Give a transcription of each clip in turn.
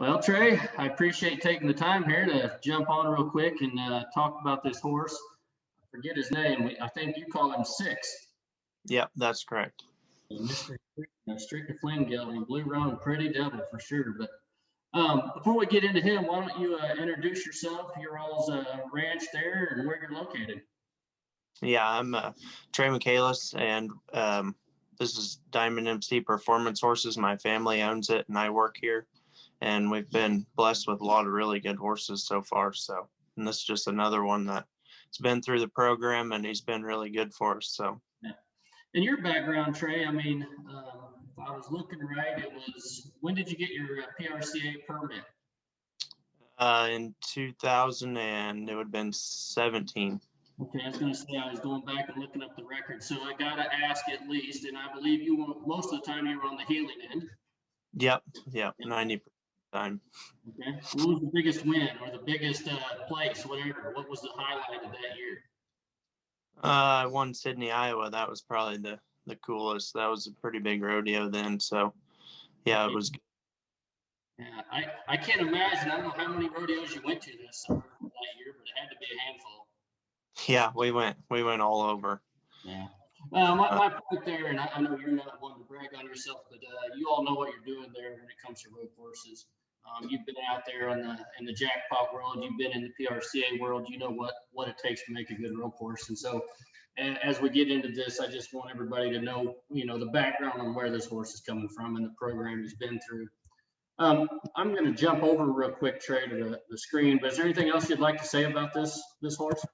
Well, Trey, I appreciate taking the time here to jump on real quick and talk about this horse. I forget his name. I think you call him Six. Yep, that's correct. Mr. Stricker Flynn Gelding, Blue Roan, Pretty Devil for sure. But before we get into him, why don't you introduce yourself, your all's ranch there, and where you're located? Yeah, I'm Trey Michaelis, and this is Diamond MC Performance Horses. My family owns it, and I work here. And we've been blessed with a lot of really good horses so far. So, and this is just another one that's been through the program, and he's been really good for us. So, yeah. In your background, Trey, I mean, if I was looking right, it was when did you get your PRCA permit? In 2000, and it would have been 17. Okay, I was going to say I was going back and looking up the record, so I got to ask at least, and I believe you were, most of the time you were on the heeling end. Yep, 90% of the time. Okay, what was the biggest win or the biggest place, whatever? What was the highlight of that year? I won Sydney, Iowa. That was probably the coolest. That was a pretty big rodeo then. So, yeah, it was good. Yeah, I can't imagine. I don't know how many rodeos you went to this summer that year, but it had to be a handful. Yeah, we went all over. Yeah. My point there, and I know you're not one to brag on yourself, but you all know what you're doing there when it comes to road courses. You've been out there in the jackpot world. You've been in the PRCA world. You know what it takes to make a good road course. And so, as we get into this, I just want everybody to know, the background on where this horse is coming from and the program he's been through. I'm going to jump over real quick, Trey, to the screen. But is there anything else you'd like to say about this horse?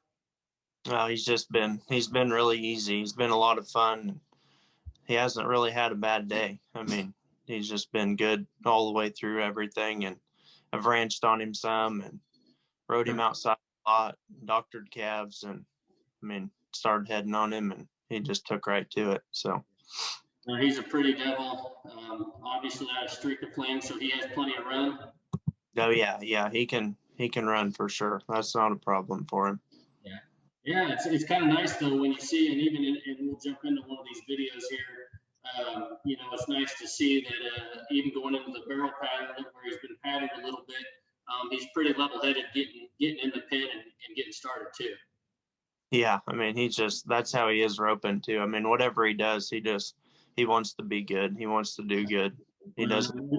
He's been really easy. He's been a lot of fun. He hasn't really had a bad day. I mean, he's just been good all the way through everything. And I've ranched on him some and rode him outside a lot, doctored calves, and I mean, started heading on him, and he just took right to it. So. He's a Pretty Devil. Obviously, out of Stricker Flynn, so he has plenty of run. Oh yeah, he can run for sure. That's not a problem for him. Yeah, it's kind of nice though when you see, and even and we'll jump into one of these videos here. It's nice to see that even going into the barrel pattern where he's been padded a little bit, he's pretty level-headed, getting in the pen and getting started too. Yeah, I mean, that's how he is roping too. I mean, whatever he does, he wants to be good. He wants to do good. He doesn't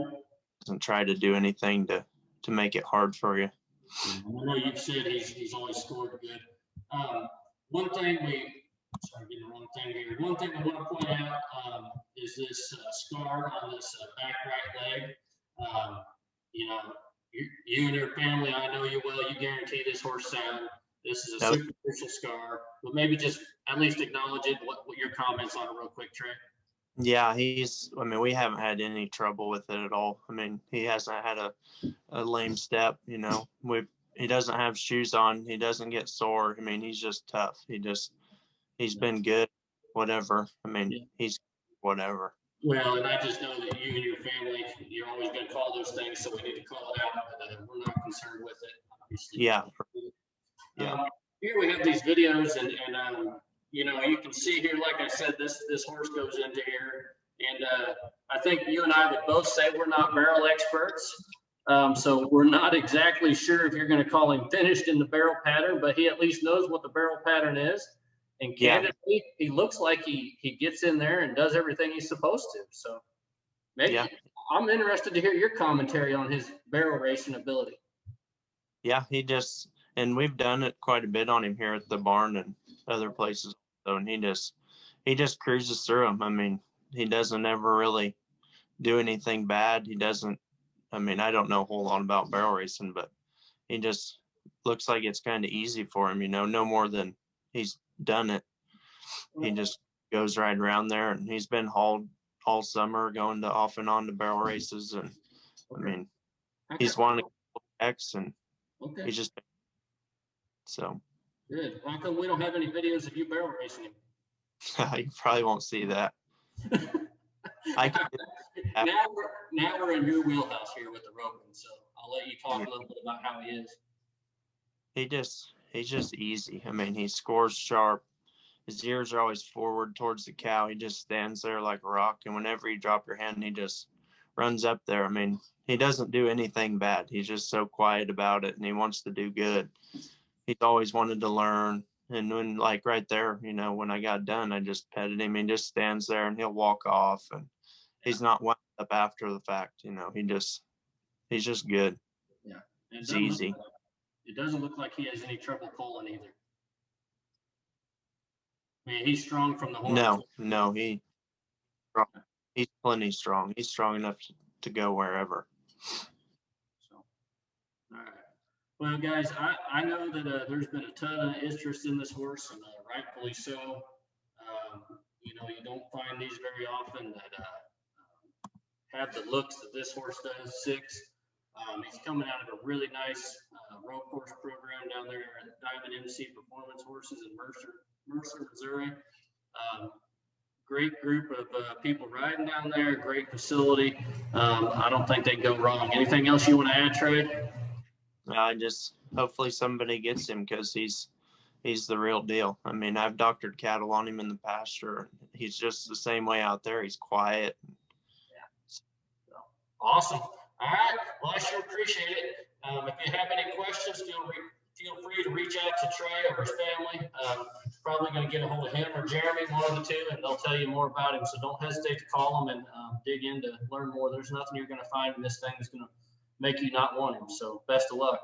try to do anything to make it hard for you. I know you've said he's always scored good. One thing getting the wrong thing here. One thing I want to point out is this scar on this back right leg. You and your family, I know you well. You guarantee this horse sound. This is a superficial scar, but maybe just at least acknowledge it. What your comments on it, real quick, Trey? Yeah, we haven't had any trouble with it at all. I mean, he hasn't had a lame step. He doesn't have shoes on. He doesn't get sore. I mean, he's just tough. He's been good. Whatever. I mean, he's whatever. Well, and I just know that you and your family, you're always going to call those things, so we need to call it out. But we're not concerned with it, obviously. Yeah. Here we have these videos, and you can see here, like I said, this horse goes into here, and I think you and I would both say we're not barrel experts. So we're not exactly sure if you're going to call him finished in the barrel pattern, but he at least knows what the barrel pattern is. And candidly, he looks like he gets in there and does everything he's supposed to. So maybe I'm interested to hear your commentary on his barrel racing ability. Yeah, and we've done it quite a bit on him here at the barn and other places. So, and he just cruises through them. I mean, he doesn't ever really do anything bad. He doesn't. I mean, I don't know a whole lot about barrel racing, but he just looks like it's kind of easy for him, no more than he's done it. He just goes right around there, and he's been hauled all summer going to off and on to barrel races. And I mean, he's won X, and he's just so good. How come we don't have any videos of you barrel racing him? You probably won't see that. Now we're in your wheelhouse here with the roping, so I'll let you talk a little bit about how he is. He's just easy. I mean, he scores sharp. His ears are always forward towards the cow. He just stands there like a rock, and whenever you drop your hand, he just runs up there. I mean, he doesn't do anything bad. He's just so quiet about it, and he wants to do good. He's always wanted to learn. And when, like right there, you know, when I got done, I just petted him. He just stands there and he'll walk off, and he's not wound up after the fact. You know, he's just good. Yeah. It's easy. It doesn't look like he has any trouble pulling either. I mean, he's strong from the horns. No, he's plenty strong. He's strong enough to go wherever. So, all right. Well, guys, I know that there's been a ton of interest in this horse, and rightfully so. You know, you don't find these very often that have the looks that this horse does. 6. He's coming out of a really nice road course program down there at Diamond MC Performance Horses in Mercer, Missouri. Great group of people riding down there, great facility. I don't think they go wrong. Anything else you want to add, Trey? Just hopefully somebody gets him, because he's the real deal. I mean, I've doctored cattle on him in the pasture. He's just the same way out there. He's quiet. Yeah. Awesome. All right. Well, I sure appreciate it. If you have any questions, feel free to reach out to Trey or his family. Probably going to get a hold of him or Jeremy, one of the two, and they'll tell you more about him. So don't hesitate to call them and dig in to learn more. There's nothing you're going to find in this thing that's going to make you not want him. So best of luck.